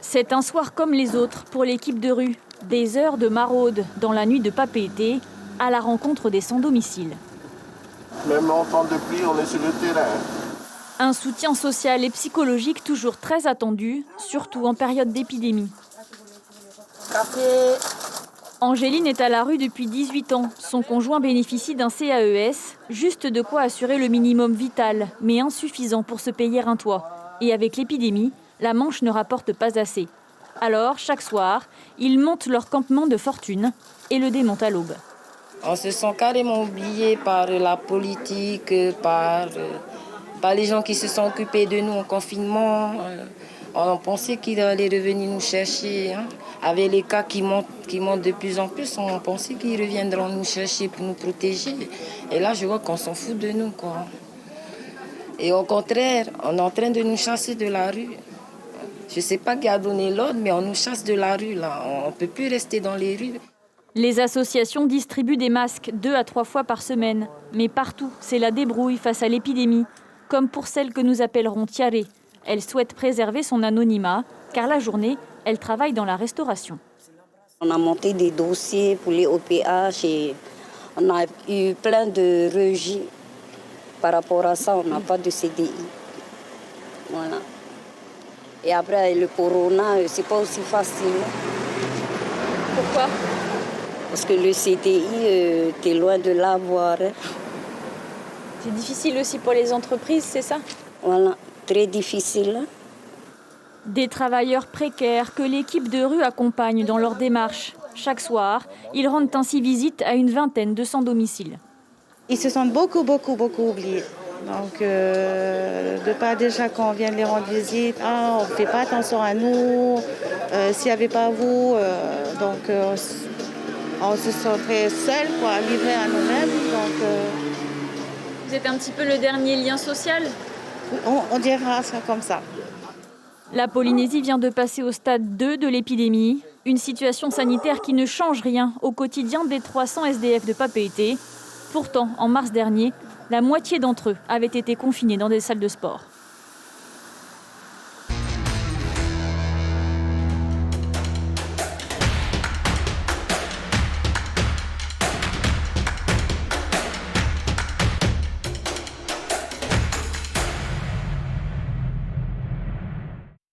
C'est un soir comme les autres pour l'équipe de rue. Des heures de maraude dans la nuit de Papeete à la rencontre des sans-domicile. Même en temps de pluie, on est sur le terrain. Un soutien social et psychologique toujours très attendu, surtout en période d'épidémie. Café. Angéline est à la rue depuis 18 ans. Son conjoint bénéficie d'un CAES, juste de quoi assurer le minimum vital, mais insuffisant pour se payer un toit. Et avec l'épidémie, la Manche ne rapporte pas assez. Alors, chaque soir, ils montent leur campement de fortune et le démontent à l'aube. On se sent carrément oubliés par la politique, par les gens qui se sont occupés de nous en confinement. On pensait qu'ils allaient revenir nous chercher. Avec les cas qui montent de plus en plus, on pensait qu'ils reviendront nous chercher pour nous protéger. Et là, je vois qu'on s'en fout de nous, quoi. Et au contraire, on est en train de nous chasser de la rue. Je ne sais pas qui a donné l'ordre, mais on nous chasse de la rue, là. On ne peut plus rester dans les rues. Les associations distribuent des masques 2 à 3 fois par semaine. Mais partout, c'est la débrouille face à l'épidémie, comme pour celle que nous appellerons Tiare. Elle souhaite préserver son anonymat, car la journée, elle travaille dans la restauration. On a monté des dossiers pour les OPH et on a eu plein de rejets. Par rapport à ça, on n'a pas de CDI. Voilà. Et après, le corona, c'est pas aussi facile. Pourquoi ? Parce que le CDI, t'es loin de l'avoir. C'est difficile aussi pour les entreprises, c'est ça ? Voilà, très difficile. Des travailleurs précaires que l'équipe de rue accompagne dans leur démarche. Chaque soir, ils rendent ainsi visite à une vingtaine de sans-domicile. Ils se sentent beaucoup oubliés. Donc, de pas déjà quand on vient les rendre visite, on ne fait pas attention à nous, s'il n'y avait pas vous, on se sentirait seuls, livrés à nous-mêmes. Vous êtes un petit peu le dernier lien social ? On dira ça comme ça. La Polynésie vient de passer au stade 2 de l'épidémie, une situation sanitaire qui ne change rien au quotidien des 300 SDF de Papeete. Pourtant, en mars dernier, la moitié d'entre eux avaient été confinés dans des salles de sport.